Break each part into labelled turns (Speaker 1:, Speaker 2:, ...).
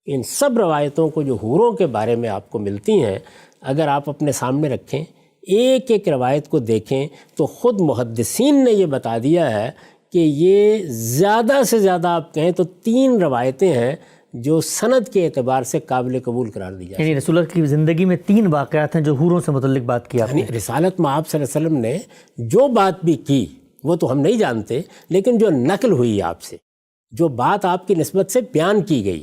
Speaker 1: ان سب روایتوں کو جو حوروں کے بارے میں آپ کو ملتی ہیں، اگر آپ اپنے سامنے رکھیں، ایک ایک روایت کو دیکھیں، تو خود محدثین نے یہ بتا دیا ہے کہ یہ زیادہ سے زیادہ آپ کہیں تو 3 روایتیں ہیں جو سند کے اعتبار سے قابل قبول قرار دی جائیں۔
Speaker 2: یعنی رسول اللہ کی زندگی میں 3 واقعات ہیں جو حوروں سے متعلق بات کیا آپ نے۔
Speaker 1: یعنی رسالت میں آپ صلی اللہ علیہ وسلم نے جو بات بھی کی وہ تو ہم نہیں جانتے، لیکن جو نقل ہوئی آپ سے، جو بات آپ کی نسبت سے بیان کی گئی،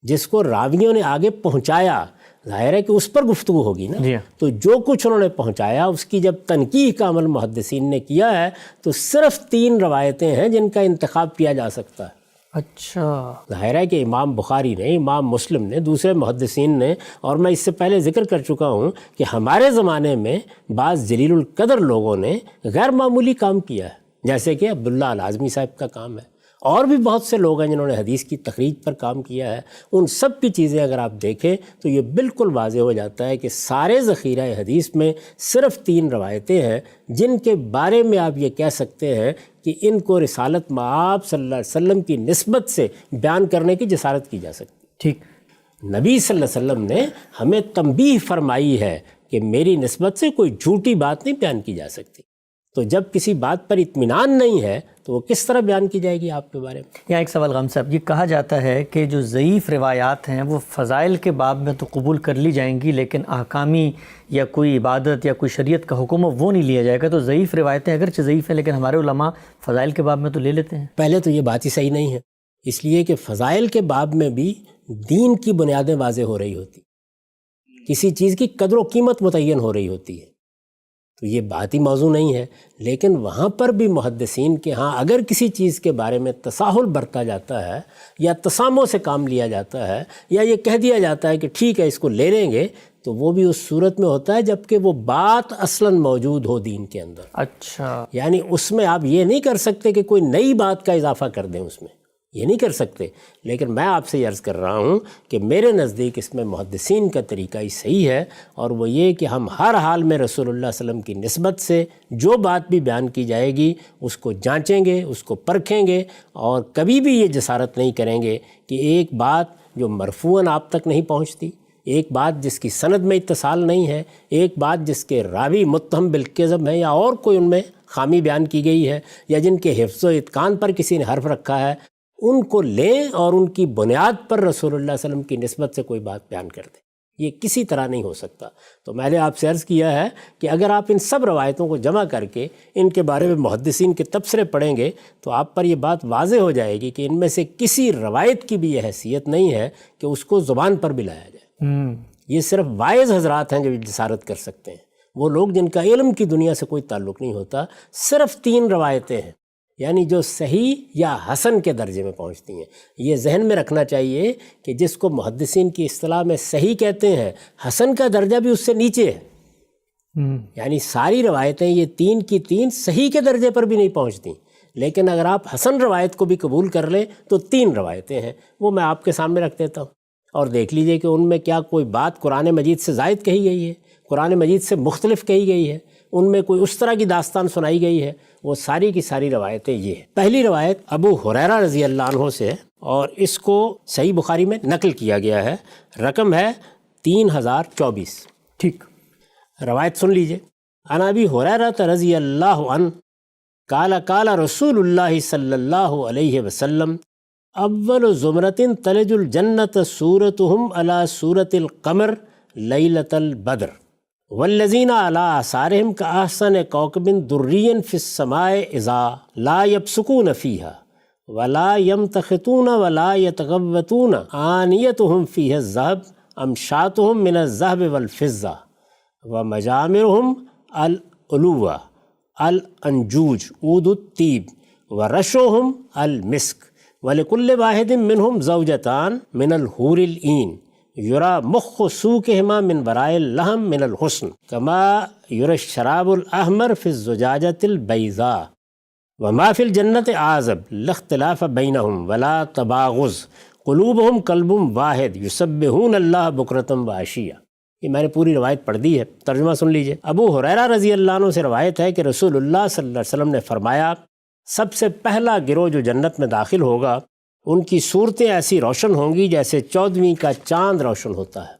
Speaker 1: جس کو راویوں نے آگے پہنچایا، ظاہر ہے کہ اس پر گفتگو ہوگی نا۔ تو جو کچھ انہوں نے پہنچایا اس کی جب تنقیح کا عمل محدثین نے کیا ہے تو صرف 3 روایتیں ہیں جن کا انتخاب کیا جا سکتا ہے۔
Speaker 2: اچھا،
Speaker 1: ظاہر ہے کہ امام بخاری نے، امام مسلم نے، دوسرے محدثین نے، اور میں اس سے پہلے ذکر کر چکا ہوں کہ ہمارے زمانے میں بعض جلیل القدر لوگوں نے غیر معمولی کام کیا ہے، جیسے کہ عبداللہ العازمی صاحب کا کام ہے، اور بھی بہت سے لوگ ہیں جنہوں نے حدیث کی تخریج پر کام کیا ہے۔ ان سب کی چیزیں اگر آپ دیکھیں تو یہ بالکل واضح ہو جاتا ہے کہ سارے ذخیرہ حدیث میں صرف 3 روایتیں ہیں جن کے بارے میں آپ یہ کہہ سکتے ہیں کہ ان کو رسالت مآب صلی اللہ علیہ وسلم کی نسبت سے بیان کرنے کی جسارت کی جا سکتی۔
Speaker 2: ٹھیک،
Speaker 1: نبی صلی اللہ علیہ وسلم نے ہمیں تنبیہ فرمائی ہے کہ میری نسبت سے کوئی جھوٹی بات نہیں بیان کی جا سکتی۔ تو جب کسی بات پر اطمینان نہیں ہے تو وہ کس طرح بیان کی جائے گی آپ کے بارے میں؟
Speaker 2: یہاں ایک سوال غم صاحب، یہ کہا جاتا ہے کہ جو ضعیف روایات ہیں وہ فضائل کے باب میں تو قبول کر لی جائیں گی، لیکن احکامی یا کوئی عبادت یا کوئی شریعت کا حکم ہو وہ نہیں لیا جائے گا۔ تو ضعیف روایتیں اگرچہ ضعیف ہیں لیکن ہمارے علماء فضائل کے باب میں تو لے لیتے ہیں۔
Speaker 1: پہلے تو یہ بات ہی صحیح نہیں ہے، اس لیے کہ فضائل کے باب میں بھی دین کی بنیادیں واضح ہو رہی ہوتی، کسی چیز کی قدر و قیمت متعین ہو رہی ہوتی ہے، تو یہ بات ہی موضوع نہیں ہے۔ لیکن وہاں پر بھی محدثین کے ہاں اگر کسی چیز کے بارے میں تساہل برتا جاتا ہے یا تسامح سے کام لیا جاتا ہے یا یہ کہہ دیا جاتا ہے کہ ٹھیک ہے اس کو لے لیں گے، تو وہ بھی اس صورت میں ہوتا ہے جبکہ وہ بات اصلاً موجود ہو دین کے اندر۔
Speaker 2: اچھا،
Speaker 1: یعنی اس میں آپ یہ نہیں کر سکتے کہ کوئی نئی بات کا اضافہ کر دیں، اس میں یہ نہیں کر سکتے۔ لیکن میں آپ سے یہ عرض کر رہا ہوں کہ میرے نزدیک اس میں محدثین کا طریقہ ہی صحیح ہے، اور وہ یہ کہ ہم ہر حال میں رسول اللہ صلی اللہ علیہ وسلم کی نسبت سے جو بات بھی بیان کی جائے گی اس کو جانچیں گے، اس کو پرکھیں گے، اور کبھی بھی یہ جسارت نہیں کریں گے کہ ایک بات جو مرفوعاً آپ تک نہیں پہنچتی، ایک بات جس کی سند میں اتصال نہیں ہے، ایک بات جس کے راوی متہم بالکذب ہیں یا اور کوئی ان میں خامی بیان کی گئی ہے، یا جن کے حفظ و اتقان پر کسی نے حرف رکھا ہے، ان کو لیں اور ان کی بنیاد پر رسول اللہ صلی اللہ علیہ وسلم کی نسبت سے کوئی بات بیان کر دیں۔ یہ کسی طرح نہیں ہو سکتا۔ تو میں نے آپ سے عرض کیا ہے کہ اگر آپ ان سب روایتوں کو جمع کر کے ان کے بارے میں محدثین کے تبصرے پڑھیں گے تو آپ پر یہ بات واضح ہو جائے گی کہ ان میں سے کسی روایت کی بھی یہ حیثیت نہیں ہے کہ اس کو زبان پر بھی لایا جائے۔ یہ صرف واعظ حضرات ہیں جو جسارت کر سکتے ہیں، وہ لوگ جن کا علم کی دنیا سے کوئی تعلق نہیں ہوتا۔ صرف 3 روایتیں ہیں یعنی جو صحیح یا حسن کے درجے میں پہنچتی ہیں۔ یہ ذہن میں رکھنا چاہیے کہ جس کو محدثین کی اصطلاح میں صحیح کہتے ہیں، حسن کا درجہ بھی اس سے نیچے ہے۔ یعنی ساری روایتیں یہ 3 کی 3 صحیح کے درجے پر بھی نہیں پہنچتی، لیکن اگر آپ حسن روایت کو بھی قبول کر لیں تو 3 روایتیں ہیں، وہ میں آپ کے سامنے رکھ دیتا ہوں، اور دیکھ لیجئے کہ ان میں کیا کوئی بات قرآن مجید سے زائد کہی گئی ہے، قرآن مجید سے مختلف کہی گئی ہے، ان میں کوئی اس طرح کی داستان سنائی گئی ہے۔ وہ ساری کی ساری روایتیں یہ ہیں۔ پہلی روایت ابو ہریرہ رضی اللہ عنہ سے ہے، اور اس کو صحیح بخاری میں نقل کیا گیا ہے، رقم ہے 3024۔
Speaker 2: ٹھیک،
Speaker 1: روایت سن لیجئے۔ عن ابی ہریرہ رضی اللہ عنہ قال قال رسول اللہ صلی اللہ علیہ وسلم اول زمرۃ تلج الجنۃ صورتهم علی صورت القمر لیلۃ البدر والذین علی آثارہم کأحسن کوکب دری فی السماء اذا لا یبصقون فیہا ولا یمتخطون ولا یتغوطون آنیتہم فیہا الذہب امشاتہم من الذہب والفضہ ومجامرہم العلوہ الانجوج عود الطیب ورشوہم المسک وَلِكُلِّ وَاحِدٍ مِّنْهُمْ زَوْجَتَانِ مِنَ الْحُورِ الْعِينِ يُرَى مُخُّ سُوقِهِمَا مِنْ وَرَاءِ اللَّحْمِ مِنَ الْحُسْنِ كَمَا يُرَى الشَّرَابُ الْأَحْمَرُ فِي الزُّجَاجَةِ الْبَيْضَاءِ وَمَا فِي الْجَنَّةِ أَعْزَبُ لَا اخْتِلَافَ بَيْنَهُمْ وَلَا تَبَاغُضُ قُلُوبُهُمْ قَلْبٌ وَاحِدٌ يُسَبِّحُونَ اللَّهَ بُكْرَةً وَعَشِيًّا۔ یہ میں نے پوری روایت پڑھ دی ہے، ترجمہ سن لیجئے۔ ابو ہریرہ رضی اللہ عنہ سے روایت ہے کہ رسول اللہ صلی اللہ علیہ وسلم نے فرمایا، سب سے پہلا گروہ جو جنت میں داخل ہوگا ان کی صورتیں ایسی روشن ہوں گی جیسے 14ویں کا چاند روشن ہوتا ہے۔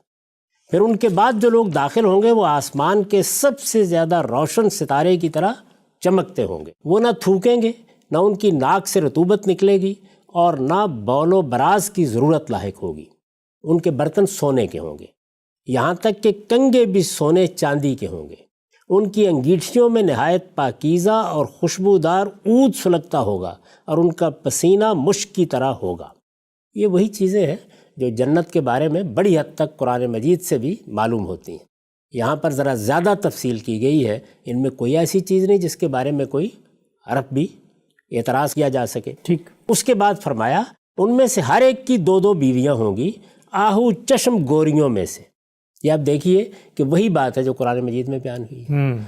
Speaker 1: پھر ان کے بعد جو لوگ داخل ہوں گے وہ آسمان کے سب سے زیادہ روشن ستارے کی طرح چمکتے ہوں گے۔ وہ نہ تھوکیں گے، نہ ان کی ناک سے رطوبت نکلے گی، اور نہ بول و براز کی ضرورت لاحق ہوگی۔ ان کے برتن سونے کے ہوں گے، یہاں تک کہ کنگے بھی سونے چاندی کے ہوں گے۔ ان کی انگیٹھیوں میں نہایت پاکیزہ اور خوشبودار عود سلگتا ہوگا، اور ان کا پسینہ مشک کی طرح ہوگا۔ یہ وہی چیزیں ہیں جو جنت کے بارے میں بڑی حد تک قرآن مجید سے بھی معلوم ہوتی ہیں۔ یہاں پر ذرا زیادہ تفصیل کی گئی ہے، ان میں کوئی ایسی چیز نہیں جس کے بارے میں کوئی حرف بھی اعتراض کیا جا سکے۔
Speaker 2: ٹھیک۔
Speaker 1: اس کے بعد فرمایا ان میں سے ہر ایک کی 2 بیویاں ہوں گی آہو چشم گوریوں میں سے۔ یہ آپ دیکھیے کہ وہی بات ہے جو قرآن مجید میں بیان ہوئی ہے۔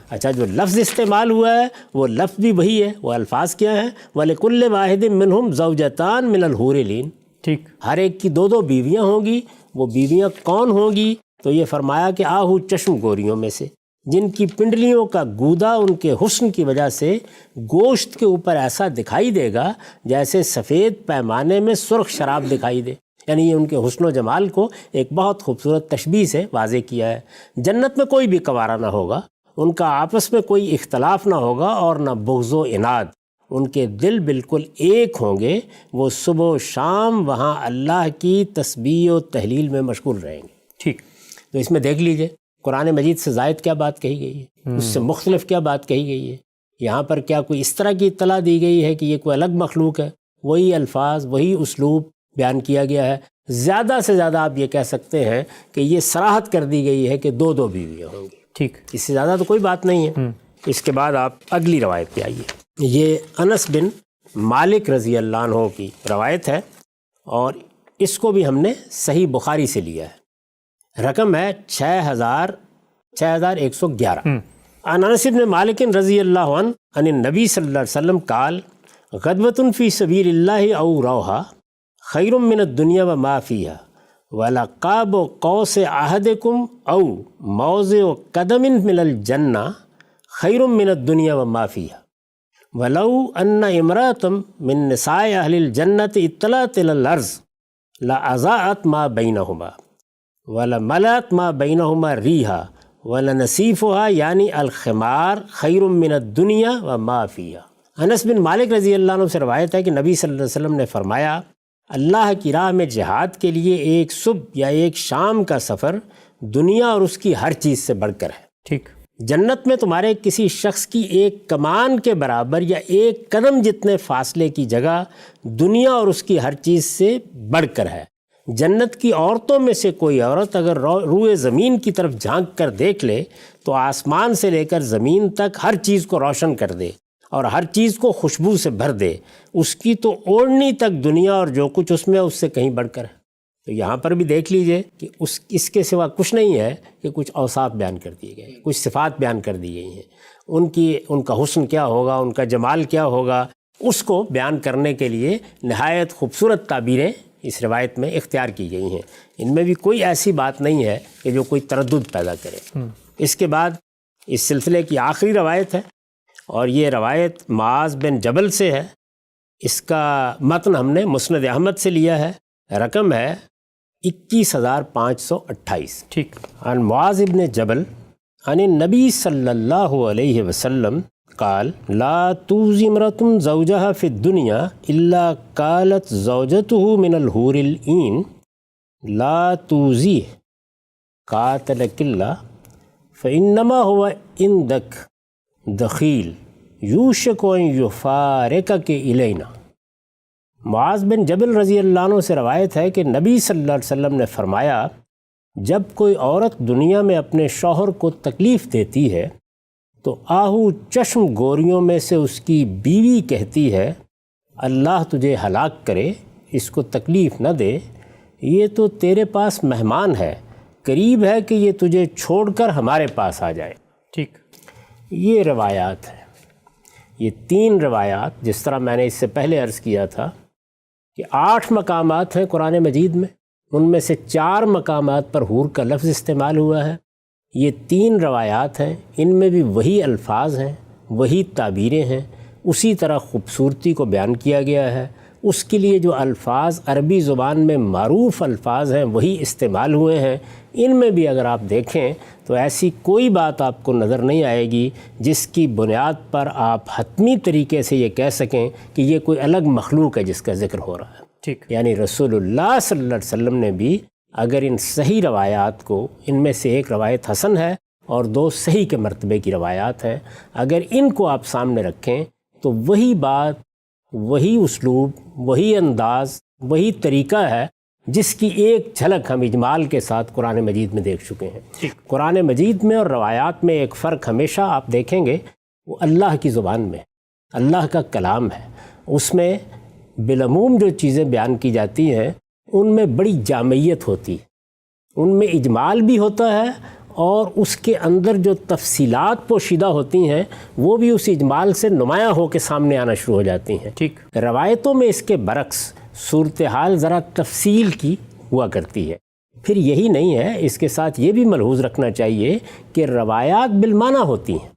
Speaker 1: اچھا، جو لفظ استعمال ہوا ہے وہ لفظ بھی وہی ہے، وہ الفاظ کیا ہیں؟ وَلِكُلِّ وَاحِدٍ مِّنْهُمْ زَوْجَتَانِ مِنَ الْحُورِ الْعِينِ۔
Speaker 2: ٹھیک۔
Speaker 1: ہر ایک کی 2 بیویاں ہوں گی۔ وہ بیویاں کون ہوں گی؟ تو یہ فرمایا کہ آہو چشم گوریوں میں سے، جن کی پنڈلیوں کا گودا ان کے حسن کی وجہ سے گوشت کے اوپر ایسا دکھائی دے گا جیسے سفید پیمانے میں سرخ شراب دکھائی دے۔ یعنی یہ ان کے حسن و جمال کو ایک بہت خوبصورت تشبیہ سے واضح کیا ہے۔ جنت میں کوئی بھی کنوارا نہ ہوگا، ان کا آپس میں کوئی اختلاف نہ ہوگا اور نہ بغض و عناد۔ ان کے دل بالکل ایک ہوں گے، وہ صبح و شام وہاں اللہ کی تسبیح و تحلیل میں مشغول رہیں گے۔
Speaker 2: ٹھیک۔
Speaker 1: تو اس میں دیکھ لیجئے قرآن مجید سے زائد کیا بات کہی گئی ہے، اس سے مختلف کیا بات کہی گئی ہے۔ یہاں پر کیا کوئی اس طرح کی اطلاع دی گئی ہے کہ یہ کوئی الگ مخلوق ہے؟ وہی الفاظ، وہی اسلوب بیان کیا گیا ہے۔ زیادہ سے زیادہ آپ یہ کہہ سکتے ہیں کہ یہ صراحت کر دی گئی ہے کہ 2 بیویاں ہوں گی۔
Speaker 2: ٹھیک۔
Speaker 1: اس سے زیادہ تو کوئی بات نہیں ہے۔ اس کے بعد آپ اگلی روایت پہ آئیے۔ یہ انس بن مالک رضی اللہ عنہ کی روایت ہے، اور اس کو بھی ہم نے صحیح بخاری سے لیا ہے۔ رقم ہے 6111۔ عن انس بن مالک رضی اللہ عنہ عن النبی صلی اللہ علیہ وسلم قال غدوۃ فی سبیل اللہ او روحا خیر من الدنیا وما فیہا ولقاب قوس احدکم او موضع قدم من الجنہ خیر من الدنیا وما فیہا ولو ان امرأۃ من نساء اہل الجنۃ اطلعت الی الارض لاضاءت ما بینہما ولملأت ما بینہما ریحا ولنصیفها یعنی الخمار خیر من الدنیا وما فیہا۔ انس بن مالک رضی اللہ عنہ سے روایت ہے کہ نبی صلی اللہ علیہ وسلم نے فرمایا اللہ کی راہ میں جہاد کے لیے ایک صبح یا ایک شام کا سفر دنیا اور اس کی ہر چیز سے بڑھ کر ہے۔
Speaker 2: ٹھیک۔
Speaker 1: جنت میں تمہارے کسی شخص کی ایک کمان کے برابر یا ایک قدم جتنے فاصلے کی جگہ دنیا اور اس کی ہر چیز سے بڑھ کر ہے۔ جنت کی عورتوں میں سے کوئی عورت اگر روئے زمین کی طرف جھانک کر دیکھ لے تو آسمان سے لے کر زمین تک ہر چیز کو روشن کر دے اور ہر چیز کو خوشبو سے بھر دے، اس کی تو اوڑھنی تک دنیا اور جو کچھ اس میں اس سے کہیں بڑھ کر ہے۔ تو یہاں پر بھی دیکھ لیجئے کہ اس کے سوا کچھ نہیں ہے کہ کچھ اوصاف بیان کر دیے گئے، کچھ صفات بیان کر دی گئی ہیں۔ ان کا حسن کیا ہوگا، ان کا جمال کیا ہوگا، اس کو بیان کرنے کے لیے نہایت خوبصورت تعبیریں اس روایت میں اختیار کی گئی ہیں۔ ان میں بھی کوئی ایسی بات نہیں ہے کہ جو کوئی تردد پیدا کرے۔ اس کے بعد اس سلسلے کی آخری روایت ہے، اور یہ روایت معاذ بن جبل سے ہے۔ اس کا متن ہم نے مسند احمد سے لیا ہے، رقم ہے 21528۔
Speaker 2: ٹھیک۔
Speaker 1: عن معاذ بن جبل عن النبی صلی اللہ علیہ وسلم قال لا توزی امرأة زوجها في الدنيا الا قالت زوجته من الحور العین لا توزیہ قاتلک اللہ فانما هو عندک دخیل یوشک ان یفارقک الینا۔ معاذ بن جبل رضی اللہ عنہ سے روایت ہے کہ نبی صلی اللہ علیہ وسلم نے فرمایا جب کوئی عورت دنیا میں اپنے شوہر کو تکلیف دیتی ہے تو آہو چشم گوریوں میں سے اس کی بیوی کہتی ہے اللہ تجھے ہلاک کرے، اس کو تکلیف نہ دے، یہ تو تیرے پاس مہمان ہے، قریب ہے کہ یہ تجھے چھوڑ کر ہمارے پاس آ جائے۔
Speaker 2: ٹھیک۔
Speaker 1: یہ روایات ہیں، یہ 3 روایات، جس طرح میں نے اس سے پہلے عرض کیا تھا کہ 8 مقامات ہیں قرآن مجید میں، ان میں سے 4 مقامات پر حور کا لفظ استعمال ہوا ہے۔ یہ 3 روایات ہیں، ان میں بھی وہی الفاظ ہیں، وہی تعبیریں ہیں، اسی طرح خوبصورتی کو بیان کیا گیا ہے، اس کے لیے جو الفاظ عربی زبان میں معروف الفاظ ہیں وہی استعمال ہوئے ہیں۔ ان میں بھی اگر آپ دیکھیں تو ایسی کوئی بات آپ کو نظر نہیں آئے گی جس کی بنیاد پر آپ حتمی طریقے سے یہ کہہ سکیں کہ یہ کوئی الگ مخلوق ہے جس کا ذکر ہو رہا ہے۔
Speaker 2: ٹھیک،
Speaker 1: یعنی رسول اللہ صلی اللہ علیہ وسلم نے بھی اگر ان صحیح روایات کو، ان میں سے ایک روایت حسن ہے اور 2 صحیح کے مرتبے کی روایات ہیں، اگر ان کو آپ سامنے رکھیں تو وہی بات، وہی اسلوب، وہی انداز، وہی طریقہ ہے جس کی ایک جھلک ہم اجمال کے ساتھ قرآن مجید میں دیکھ چکے ہیں۔ قرآن مجید میں اور روایات میں ایک فرق ہمیشہ آپ دیکھیں گے، وہ اللہ کی زبان میں، اللہ کا کلام ہے، اس میں بالعموم جو چیزیں بیان کی جاتی ہیں ان میں بڑی جامعیت ہوتی ہے، ان میں اجمال بھی ہوتا ہے اور اس کے اندر جو تفصیلات پوشیدہ ہوتی ہیں وہ بھی اس اجمال سے نمایاں ہو کے سامنے آنا شروع ہو جاتی ہیں۔
Speaker 2: ٹھیک،
Speaker 1: روایتوں میں اس کے برعکس صورتحال ذرا تفصیل کی ہوا کرتی ہے۔ پھر یہی نہیں ہے، اس کے ساتھ یہ بھی ملحوظ رکھنا چاہیے کہ روایات بالمعنی ہوتی ہیں،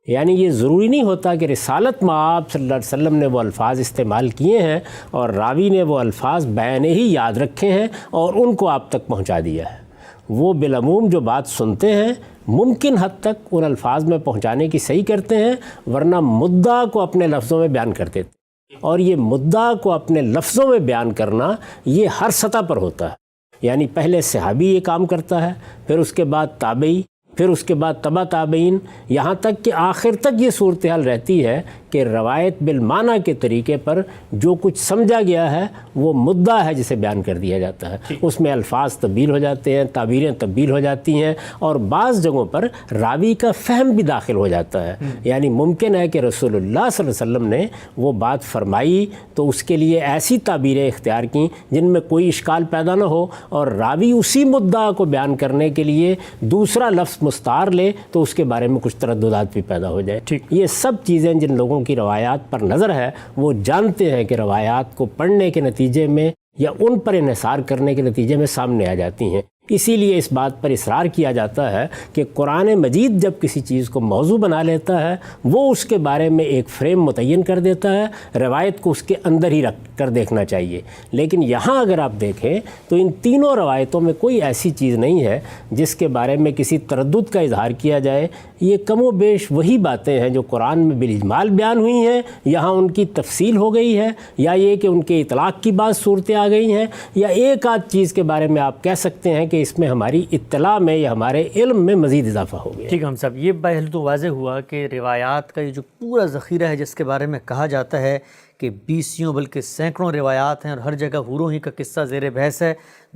Speaker 1: یعنی یہ ضروری نہیں ہوتا کہ رسالت مآب صلی اللہ علیہ وسلم نے وہ الفاظ استعمال کیے ہیں اور راوی نے وہ الفاظ بیان ہی یاد رکھے ہیں اور ان کو آپ تک پہنچا دیا ہے۔ وہ بالعموم جو بات سنتے ہیں ممکن حد تک ان الفاظ میں پہنچانے کی صحیح کرتے ہیں، ورنہ مدعا کو اپنے لفظوں میں بیان کر دیتے ہیں، اور یہ مدعا کو اپنے لفظوں میں بیان کرنا یہ ہر سطح پر ہوتا ہے۔ یعنی پہلے صحابی یہ کام کرتا ہے، پھر اس کے بعد تابعی، پھر اس کے بعد تبع تابعین، یہاں تک کہ آخر تک یہ صورتحال رہتی ہے کہ روایت بالمعنی کے طریقے پر جو کچھ سمجھا گیا ہے وہ مدعا ہے جسے بیان کر دیا جاتا ہے۔ اس میں الفاظ تبدیل ہو جاتے ہیں، تعبیریں تبدیل ہو جاتی ہیں، اور بعض جگہوں پر راوی کا فہم بھی داخل ہو جاتا ہے۔ یعنی ممکن ہے کہ رسول اللہ صلی اللہ علیہ وسلم نے وہ بات فرمائی تو اس کے لیے ایسی تعبیریں اختیار کیں جن میں کوئی اشکال پیدا نہ ہو، اور راوی اسی مدعا کو بیان کرنے کے لیے دوسرا لفظ مستعار لے تو اس کے بارے میں کچھ ترددات بھی پیدا ہو جائے۔ یہ سب چیزیں جن لوگوں کی روایات پر نظر ہے وہ جانتے ہیں کہ روایات کو پڑھنے کے نتیجے میں یا ان پر انحصار کرنے کے نتیجے میں سامنے آ جاتی ہیں۔ اسی لیے اس بات پر اصرار کیا جاتا ہے کہ قرآن مجید جب کسی چیز کو موضوع بنا لیتا ہے وہ اس کے بارے میں ایک فریم متعین کر دیتا ہے، روایت کو اس کے اندر ہی رکھ کر دیکھنا چاہیے۔ لیکن یہاں اگر آپ دیکھیں تو ان تینوں روایتوں میں کوئی ایسی چیز نہیں ہے جس کے بارے میں کسی تردد کا اظہار کیا جائے۔ یہ کم و بیش وہی باتیں ہیں جو قرآن میں بالاجمال بیان ہوئی ہیں، یہاں ان کی تفصیل ہو گئی ہے، یا یہ کہ ان کے اطلاق کی بعض صورتیں آ گئی ہیں، یا ایک آدھ چیز کے بارے میں آپ کہہ سکتے ہیں کہ اس میں ہماری اطلاع میں یا ہمارے علم میں مزید اضافہ ہو گیا۔
Speaker 2: ٹھیک ہے ہم صاحب، یہ پہلے تو واضح ہوا کہ روایات کا یہ جو پورا ذخیرہ ہے جس کے بارے میں کہا جاتا ہے کہ 20 بلکہ سینکڑوں روایات ہیں اور ہر جگہ حوروں ہی کا قصہ زیر بحث ہے،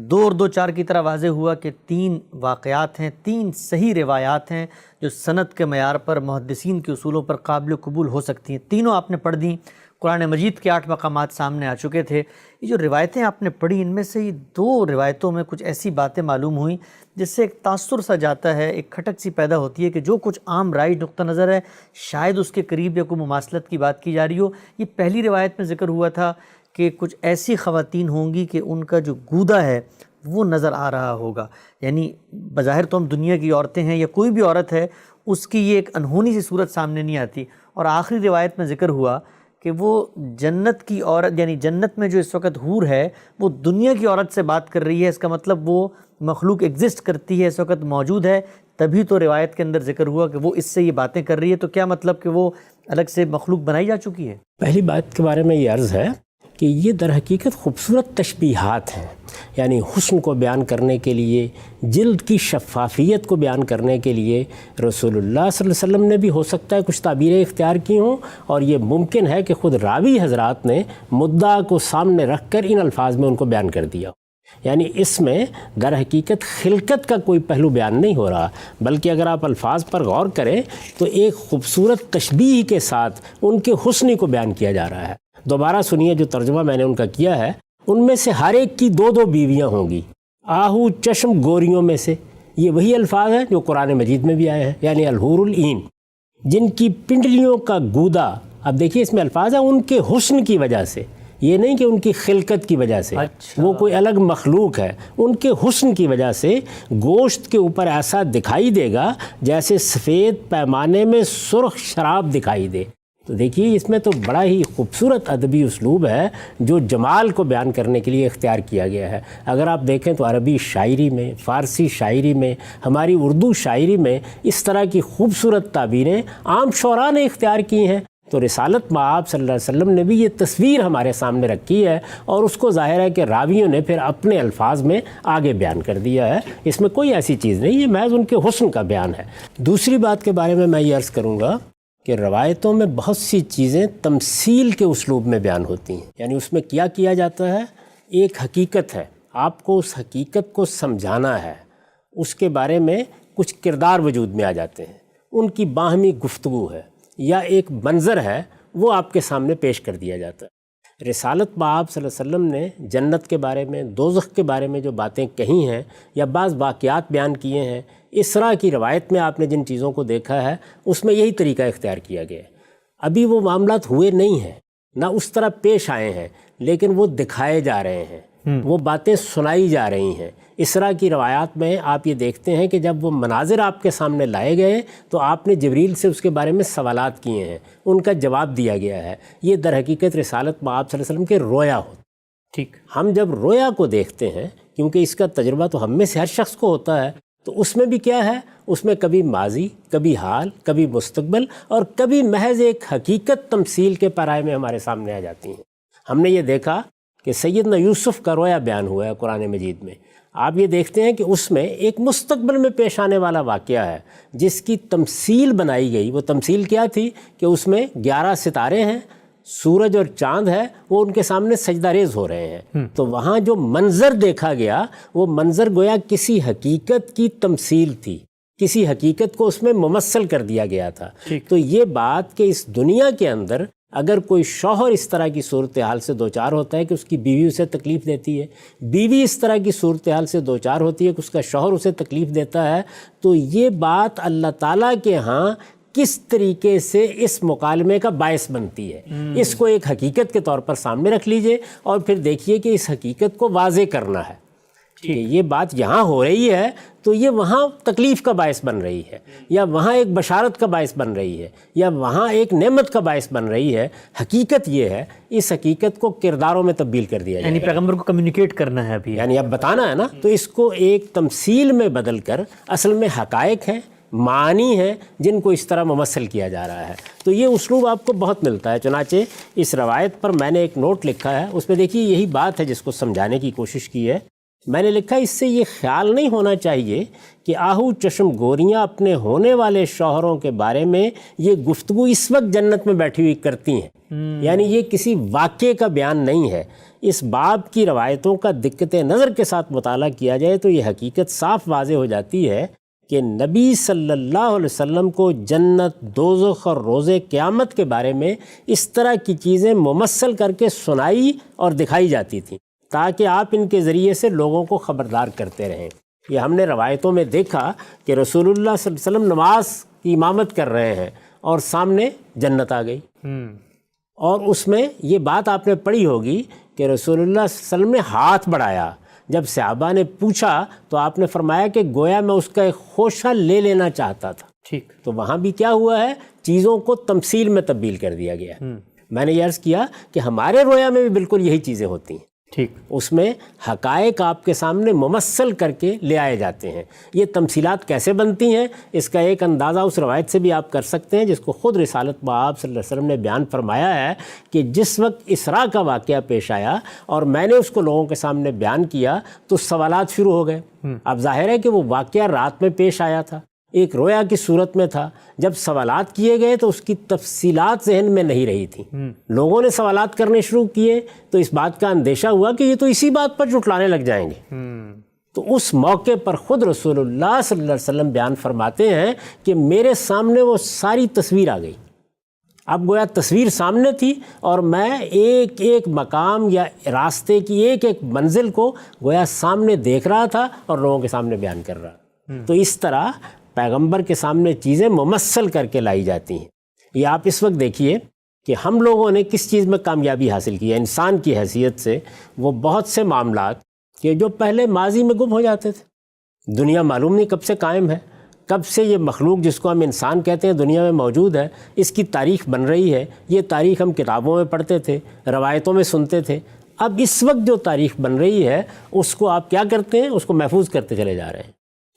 Speaker 2: 2 اور 2 4 کی طرح واضح ہوا کہ 3 واقعات ہیں، 3 صحیح روایات ہیں جو سند کے معیار پر محدثین کے اصولوں پر قابل قبول ہو سکتی ہیں۔ تینوں آپ نے پڑھ دیں، قرآن مجید کے 8 مقامات سامنے آ چکے تھے۔ یہ جو روایتیں آپ نے پڑھی ان میں سے یہ 2 روایتوں میں کچھ ایسی باتیں معلوم ہوئیں جس سے ایک تاثر سا جاتا ہے، ایک کھٹک سی پیدا ہوتی ہے کہ جو کچھ عام رائج نقطہ نظر ہے شاید اس کے قریب یا کوئی مماثلت کی بات کی جا رہی ہو۔ یہ پہلی روایت میں ذکر ہوا تھا کہ کچھ ایسی خواتین ہوں گی کہ ان کا جو گودا ہے وہ نظر آ رہا ہوگا، یعنی بظاہر تو ہم دنیا کی عورتیں ہیں یا کوئی بھی عورت ہے اس کی یہ ایک انہونی سی صورت سامنے نہیں آتی۔ اور آخری روایت میں ذکر ہوا کہ وہ جنت کی عورت، یعنی جنت میں جو اس وقت حور ہے وہ دنیا کی عورت سے بات کر رہی ہے، اس کا مطلب وہ مخلوق ایگزسٹ کرتی ہے، اس وقت موجود ہے، تبھی تو روایت کے اندر ذکر ہوا کہ وہ اس سے یہ باتیں کر رہی ہے۔ تو کیا مطلب کہ وہ الگ سے مخلوق بنائی جا چکی ہے؟
Speaker 1: پہلی بات کے بارے میں یہ عرض ہے کہ یہ در حقیقت خوبصورت تشبیہات ہیں، یعنی حسن کو بیان کرنے کے لیے، جلد کی شفافیت کو بیان کرنے کے لیے رسول اللہ صلی اللہ علیہ وسلم نے بھی ہو سکتا ہے کچھ تعبیریں اختیار کی ہوں، اور یہ ممکن ہے کہ خود راوی حضرات نے مدعا کو سامنے رکھ کر ان الفاظ میں ان کو بیان کر دیا۔ یعنی اس میں در حقیقت خلقت کا کوئی پہلو بیان نہیں ہو رہا، بلکہ اگر آپ الفاظ پر غور کریں تو ایک خوبصورت تشبیہ کے ساتھ ان کے حسن کو بیان کیا جا رہا ہے۔ دوبارہ سنیے جو ترجمہ میں نے ان کا کیا ہے، ان میں سے ہر ایک کی 2 2 بیویاں ہوں گی، آہو چشم گوریوں میں سے۔ یہ وہی الفاظ ہیں جو قرآن مجید میں بھی آئے ہیں، یعنی الحور العین، جن کی پنڈلیوں کا گودا، اب دیکھیے اس میں الفاظ ہیں ان کے حسن کی وجہ سے، یہ نہیں کہ ان کی خلقت کی وجہ سے، وہ کوئی الگ مخلوق ہے، ان کے حسن کی وجہ سے گوشت کے اوپر ایسا دکھائی دے گا جیسے سفید پیمانے میں سرخ شراب دکھائی دے۔ تو دیکھیے اس میں تو بڑا ہی خوبصورت ادبی اسلوب ہے جو جمال کو بیان کرنے کے لیے اختیار کیا گیا ہے۔ اگر آپ دیکھیں تو عربی شاعری میں، فارسی شاعری میں، ہماری اردو شاعری میں اس طرح کی خوبصورت تعبیریں عام شعراء نے اختیار کی ہیں، تو رسالت مآب صلی اللہ علیہ وسلم نے بھی یہ تصویر ہمارے سامنے رکھی ہے اور اس کو ظاہر ہے کہ راویوں نے پھر اپنے الفاظ میں آگے بیان کر دیا ہے۔ اس میں کوئی ایسی چیز نہیں، یہ محض ان کے حسن کا بیان ہے۔ دوسری بات کے بارے میں یہ عرض کروں گا کہ روایتوں میں بہت سی چیزیں تمثیل کے اسلوب میں بیان ہوتی ہیں، یعنی اس میں کیا جاتا ہے، ایک حقیقت ہے، آپ کو اس حقیقت کو سمجھانا ہے، اس کے بارے میں کچھ کردار وجود میں آ جاتے ہیں، ان کی باہمی گفتگو ہے یا ایک منظر ہے، وہ آپ کے سامنے پیش کر دیا جاتا ہے۔ رسالت مآب صلی اللہ علیہ وسلم نے جنت کے بارے میں، دوزخ کے بارے میں جو باتیں کہی ہیں یا بعض واقعات بیان کیے ہیں، اسراء کی روایت میں آپ نے جن چیزوں کو دیکھا ہے اس میں یہی طریقہ اختیار کیا گیا ہے۔ ابھی وہ معاملات ہوئے نہیں ہیں، نہ اس طرح پیش آئے ہیں، لیکن وہ دکھائے جا رہے ہیں، وہ باتیں سنائی جا رہی ہیں۔ اسراء کی روایات میں آپ یہ دیکھتے ہیں کہ جب وہ مناظر آپ کے سامنے لائے گئے تو آپ نے جبریل سے اس کے بارے میں سوالات کیے ہیں، ان کا جواب دیا گیا ہے۔ یہ در حقیقت رسالت مآب صلی اللہ علیہ وسلم کے رویا ہوتا۔ ٹھیک، ہم جب رویا کو دیکھتے ہیں، کیونکہ اس کا تجربہ تو ہم میں سے ہر شخص کو ہوتا ہے، تو اس میں بھی کیا ہے، اس میں کبھی ماضی، کبھی حال، کبھی مستقبل اور کبھی محض ایک حقیقت تمثیل کے پیرائے میں ہمارے سامنے آ جاتی ہیں۔ ہم نے یہ دیکھا کہ سیدنا یوسف کا رویا بیان ہوا ہے قرآن مجید میں۔ آپ یہ دیکھتے ہیں کہ اس میں ایک مستقبل میں پیش آنے والا واقعہ ہے جس کی تمثیل بنائی گئی۔ وہ تمثیل کیا تھی کہ اس میں 11 ستارے ہیں، سورج اور چاند ہے، وہ ان کے سامنے سجدہ ریز ہو رہے ہیں۔ تو وہاں جو منظر دیکھا گیا وہ منظر گویا کسی حقیقت کی تمثیل تھی، کسی حقیقت کو اس میں ممثل کر دیا گیا تھا۔ تو یہ بات کہ اس دنیا کے اندر اگر کوئی شوہر اس طرح کی صورتحال سے دوچار ہوتا ہے کہ اس کی بیوی اسے تکلیف دیتی ہے، بیوی اس طرح کی صورتحال سے دوچار ہوتی ہے کہ اس کا شوہر اسے تکلیف دیتا ہے، تو یہ بات اللہ تعالیٰ کے ہاں کس طریقے سے اس مکالمے کا باعث بنتی ہے، اس کو ایک حقیقت کے طور پر سامنے رکھ لیجئے اور پھر دیکھیے کہ اس حقیقت کو واضح کرنا ہے کہ یہ بات یہاں ہو رہی ہے تو یہ وہاں تکلیف کا باعث بن رہی ہے، یا وہاں ایک بشارت کا باعث بن رہی ہے، یا وہاں ایک نعمت کا باعث بن رہی ہے۔ حقیقت یہ ہے، اس حقیقت کو کرداروں میں تبدیل کر دیا جائے،
Speaker 2: یعنی پیغمبر کو کمیونیکیٹ کرنا ہے ابھی،
Speaker 1: یعنی اب بتانا ہے نا، تو اس کو ایک تمثیل میں بدل کر اصل میں حقائق ہیں، معانی ہیں جن کو اس طرح ممثل کیا جا رہا ہے۔ تو یہ اسلوب آپ کو بہت ملتا ہے۔ چنانچہ اس روایت پر میں نے ایک نوٹ لکھا ہے، اس میں دیکھیے یہی بات ہے جس کو سمجھانے کی کوشش کی ہے۔ میں نے لکھا اس سے یہ خیال نہیں ہونا چاہیے کہ آہو چشم گوریاں اپنے ہونے والے شوہروں کے بارے میں یہ گفتگو اس وقت جنت میں بیٹھی ہوئی کرتی ہیں، یعنی یہ کسی واقعے کا بیان نہیں ہے۔ اس باب کی روایتوں کا دقت نظر کے ساتھ مطالعہ کیا جائے تو یہ حقیقت صاف واضح ہو جاتی ہے کہ نبی صلی اللہ علیہ وسلم کو جنت، دوزخ اور روز قیامت کے بارے میں اس طرح کی چیزیں ممثل کر کے سنائی اور دکھائی جاتی تھیں تاکہ آپ ان کے ذریعے سے لوگوں کو خبردار کرتے رہیں۔ یہ ہم نے روایتوں میں دیکھا کہ رسول اللہ صلی اللہ علیہ وسلم نماز کی امامت کر رہے ہیں اور سامنے جنت آ گئی، اور اس میں یہ بات آپ نے پڑھی ہوگی کہ رسول اللہ صلی اللہ علیہ وسلم نے ہاتھ بڑھایا۔ جب صحابہ نے پوچھا تو آپ نے فرمایا کہ گویا میں اس کا ایک خوشہ لے لینا چاہتا تھا۔ ٹھیک، تو وہاں بھی کیا ہوا ہے، چیزوں کو تمثیل میں تبدیل کر دیا گیا۔ میں نے یہ عرض کیا کہ ہمارے رویا میں بھی بالکل یہی چیزیں ہوتی ہیں۔ ٹھیک، اس میں حقائق آپ کے سامنے ممثل کر کے لے آئے جاتے ہیں۔ یہ تمثیلات کیسے بنتی ہیں، اس کا ایک اندازہ اس روایت سے بھی آپ کر سکتے ہیں جس کو خود رسالت مآب صلی اللہ علیہ وسلم نے بیان فرمایا ہے کہ جس وقت اسراء کا واقعہ پیش آیا اور میں نے اس کو لوگوں کے سامنے بیان کیا تو سوالات شروع ہو گئے۔ اب ظاہر ہے کہ وہ واقعہ رات میں پیش آیا تھا، ایک رویا کی صورت میں تھا۔ جب سوالات کیے گئے تو اس کی تفصیلات ذہن میں نہیں رہی تھی، لوگوں نے سوالات کرنے شروع کیے تو اس بات کا اندیشہ ہوا کہ یہ تو اسی بات پر جھٹلانے لگ جائیں گے۔ تو اس موقع پر خود رسول اللہ صلی اللہ علیہ وسلم بیان فرماتے ہیں کہ میرے سامنے وہ ساری تصویر آ گئی۔ اب گویا تصویر سامنے تھی اور میں ایک ایک مقام یا راستے کی ایک ایک منزل کو گویا سامنے دیکھ رہا تھا اور لوگوں کے سامنے بیان کر رہا۔ تو اس طرح پیغمبر کے سامنے چیزیں ممثل کر کے لائی جاتی ہیں۔ یہ آپ اس وقت دیکھیے کہ ہم لوگوں نے کس چیز میں کامیابی حاصل کی ہے انسان کی حیثیت سے، وہ بہت سے معاملات کہ جو پہلے ماضی میں گم ہو جاتے تھے، دنیا معلوم نہیں کب سے قائم ہے، کب سے یہ مخلوق جس کو ہم انسان کہتے ہیں دنیا میں موجود ہے، اس کی تاریخ بن رہی ہے۔ یہ تاریخ ہم کتابوں میں پڑھتے تھے، روایتوں میں سنتے تھے۔ اب اس وقت جو تاریخ بن رہی ہے اس کو آپ کیا کرتے ہیں؟ اس کو محفوظ کرتے چلے جا رہے ہیں۔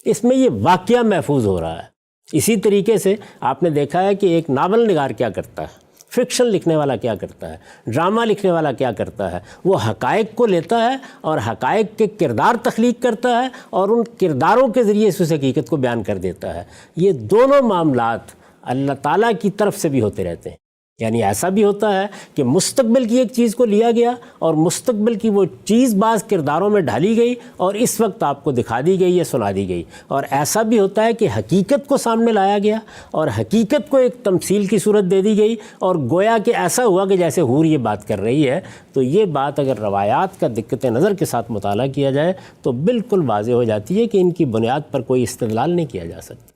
Speaker 1: اس میں یہ واقعہ محفوظ ہو رہا ہے۔ اسی طریقے سے آپ نے دیکھا ہے کہ ایک ناول نگار کیا کرتا ہے، فکشن لکھنے والا کیا کرتا ہے، ڈرامہ لکھنے والا کیا کرتا ہے، وہ حقائق کو لیتا ہے اور حقائق کے کردار تخلیق کرتا ہے اور ان کرداروں کے ذریعے اس حقیقت کو بیان کر دیتا ہے۔ یہ دونوں معاملات اللہ تعالیٰ کی طرف سے بھی ہوتے رہتے ہیں۔ یعنی ایسا بھی ہوتا ہے کہ مستقبل کی ایک چیز کو لیا گیا اور مستقبل کی وہ چیز بعض کرداروں میں ڈھالی گئی اور اس وقت آپ کو دکھا دی گئی یا سنا دی گئی، اور ایسا بھی ہوتا ہے کہ حقیقت کو سامنے لایا گیا اور حقیقت کو ایک تمثیل کی صورت دے دی گئی اور گویا کہ ایسا ہوا کہ جیسے حور یہ بات کر رہی ہے۔ تو یہ بات اگر روایات کا دقت نظر کے ساتھ مطالعہ کیا جائے تو بالکل واضح ہو جاتی ہے کہ ان کی بنیاد پر کوئی استدلال نہیں کیا جا سکتا۔